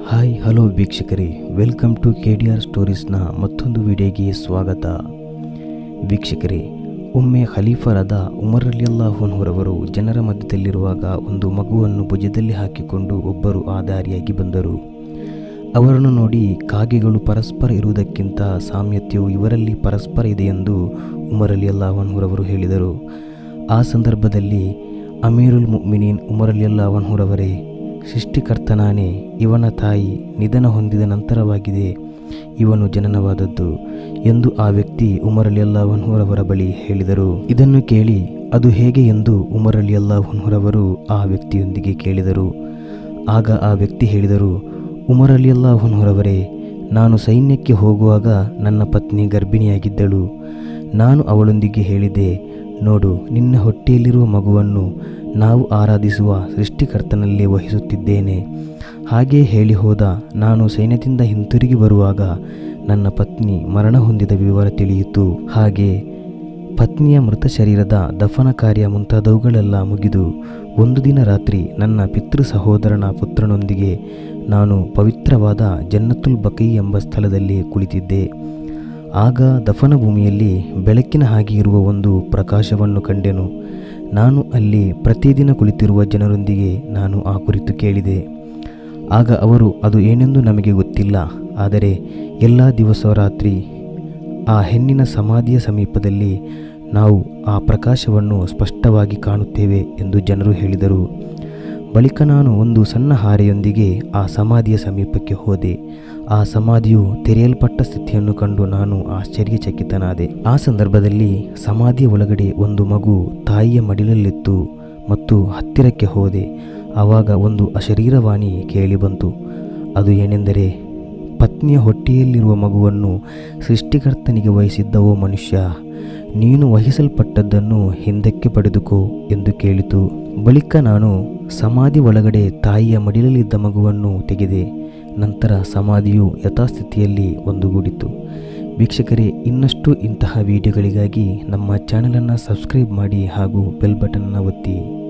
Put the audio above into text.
Hi hello ವೀಕ್ಷಕರೇ, welcome to KDR ಸ್ಟೋರೀಸ್ನ ಮತ್ತೊಂದು ವಿಡಿಯೋಗೆ ಸ್ವಾಗತ. ವೀಕ್ಷಕರೇ, ಒಮ್ಮೆ ಖಲೀಫರಾದ ಉಮರ್ ರಲಿಯಲ್ಲಾಹು ಅನ್ಹುರವರು ಜನರ ಮಧ್ಯದಲ್ಲಿರುವಾಗ ಒಂದು ಮಗುವನ್ನು ಭುಜದಲ್ಲಿ ಹಾಕಿಕೊಂಡು ಒಬ್ಬರು ಆ ದಾರಿಯಾಗಿ ಬಂದರು. ಅವರನ್ನು ನೋಡಿ ಕಾಗೆಗಳು ಪರಸ್ಪರ ಇರುವುದಕ್ಕಿಂತ ಸಾಮ್ಯತೆಯು ಇವರಲ್ಲಿ ಪರಸ್ಪರ ಇದೆ ಎಂದು ಉಮರ್ ರಲಿಯಲ್ಲಾಹು ಅನ್ಹುರವರು ಹೇಳಿದರು. ಆ ಸಂದರ್ಭದಲ್ಲಿ ಅಮೀರುಲ್ ಮುಅ್ಮಿನೀನ್ ಉಮರ್ ರಲಿಯಲ್ಲಾಹು ಅನ್ಹುರವರೇ, ಸೃಷ್ಟಿಕರ್ತನಾನೇ, ಇವನ ತಾಯಿ ನಿಧನ ಹೊಂದಿದ ನಂತರವಾಗಿದೆ ಇವನು ಜನನವಾದದ್ದು ಎಂದು ಆ ವ್ಯಕ್ತಿ ಉಮರ್ ರಲಿಯಲ್ಲಾಹು ಅನ್ಹುರವರ ಬಳಿ ಹೇಳಿದರು. ಇದನ್ನು ಕೇಳಿ ಅದು ಹೇಗೆ ಎಂದು ಉಮರ್ ರಲಿಯಲ್ಲಾಹು ಅನ್ಹುರವರು ಆ ವ್ಯಕ್ತಿಯೊಂದಿಗೆ ಕೇಳಿದರು. ಆಗ ಆ ವ್ಯಕ್ತಿ ಹೇಳಿದರು, ಉಮರ್ ರಲಿಯಲ್ಲಾಹು ಅನ್ಹುರವರೇ, ನಾನು ಸೈನ್ಯಕ್ಕೆ ಹೋಗುವಾಗ ನನ್ನ ಪತ್ನಿ ಗರ್ಭಿಣಿಯಾಗಿದ್ದಳು. ನಾನು ಅವಳೊಂದಿಗೆ ಹೇಳಿದೆ, ನೋಡು, ನಿನ್ನ ಹೊಟ್ಟೆಯಲ್ಲಿರುವ ಮಗುವನ್ನು ನಾವು ಆರಾಧಿಸುವ ಸೃಷ್ಟಿಕರ್ತನಲ್ಲೇ ವಹಿಸುತ್ತಿದ್ದೇನೆ. ಹಾಗೇ ಹೇಳಿ ಹೋದ. ನಾನು ಸೈನ್ಯದಿಂದ ಹಿಂತಿರುಗಿ ಬರುವಾಗ ನನ್ನ ಪತ್ನಿ ಮರಣ ಹೊಂದಿದ ವಿವರ ತಿಳಿಯಿತು. ಹಾಗೆ ಪತ್ನಿಯ ಮೃತ ಶರೀರದ ದಫನ ಕಾರ್ಯ ಮುಂತಾದವುಗಳೆಲ್ಲ ಮುಗಿದು ಒಂದು ದಿನ ರಾತ್ರಿ ನನ್ನ ಪಿತೃ ಸಹೋದರನ ಪುತ್ರನೊಂದಿಗೆ ನಾನು ಪವಿತ್ರವಾದ ಜನ್ನತುಲ್ ಬಕೀ ಎಂಬ ಸ್ಥಳದಲ್ಲಿ ಕುಳಿತಿದ್ದೆ. ಆಗ ದಫನ ಭೂಮಿಯಲ್ಲಿ ಬೆಳಕಿನ ಹಾಗೆ ಇರುವ ಒಂದು ಪ್ರಕಾಶವನ್ನು ಕಂಡೆನು. ನಾನು ಅಲ್ಲಿ ಪ್ರತಿದಿನ ಕುಳಿತಿರುವ ಜನರೊಂದಿಗೆ ನಾನು ಆ ಕುರಿತು ಕೇಳಿದೆ. ಆಗ ಅವರು, ಅದು ಏನೆಂದು ನಮಗೆ ಗೊತ್ತಿಲ್ಲ, ಆದರೆ ಎಲ್ಲ ದಿವಸ ರಾತ್ರಿ ಆ ಹೆಣ್ಣಿನ ಸಮಾಧಿಯ ಸಮೀಪದಲ್ಲಿ ನಾವು ಆ ಪ್ರಕಾಶವನ್ನು ಸ್ಪಷ್ಟವಾಗಿ ಕಾಣುತ್ತೇವೆ ಎಂದು ಜನರು ಹೇಳಿದರು. ಬಳಿಕ ನಾನು ಒಂದು ಸಣ್ಣ ಹಾರೆಯೊಂದಿಗೆ ಆ ಸಮಾಧಿಯ ಸಮೀಪಕ್ಕೆ ಹೋದೆ. ಆ ಸಮಾಧಿಯು ತೆರೆಯಲ್ಪಟ್ಟ ಸ್ಥಿತಿಯನ್ನು ಕಂಡು ನಾನು ಆಶ್ಚರ್ಯಚಕಿತನಾದೆ. ಆ ಸಂದರ್ಭದಲ್ಲಿ ಸಮಾಧಿಯ ಒಳಗಡೆ ಒಂದು ಮಗು ತಾಯಿಯ ಮಡಿಲಲ್ಲಿತ್ತು ಮತ್ತು ಹತ್ತಿರಕ್ಕೆ ಹೋದೆ. ಆವಾಗ ಒಂದು ಅಶರೀರವಾಣಿ ಕೇಳಿಬಂತು. ಅದು ಏನೆಂದರೆ, ಪತ್ನಿಯ ಹೊಟ್ಟೆಯಲ್ಲಿರುವ ಮಗುವನ್ನು ಸೃಷ್ಟಿಕರ್ತನಿಗೆ ವಹಿಸಿದ್ದವೋ ಮನುಷ್ಯ, ನೀನು ವಹಿಸಲ್ಪಟ್ಟದ್ದನ್ನು ಹಿಂದಕ್ಕೆ ಪಡೆದುಕೋ ಎಂದು ಕೇಳಿತು. ಬಳಿಕ ನಾನು ಸಮಾಧಿ ಒಳಗಡೆ ತಾಯಿಯ ಮಡಿಲಲ್ಲಿದ್ದ ಮಗುವನ್ನು ತೆಗೆದೆ. ನಂತರ ಸಮಾಧಿಯು ಯಥಾಸ್ಥಿತಿಯಲ್ಲಿ ಒಂದುಗೂಡಿತು. ವೀಕ್ಷಕರೇ, ಇನ್ನಷ್ಟು ಇಂತಹ ವಿಡಿಯೋಗಳಿಗಾಗಿ ನಮ್ಮ ಚಾನಲನ್ನು ಸಬ್ಸ್ಕ್ರೈಬ್ ಮಾಡಿ ಹಾಗೂ ಬೆಲ್ ಬಟನ್ನ ಒತ್ತಿ.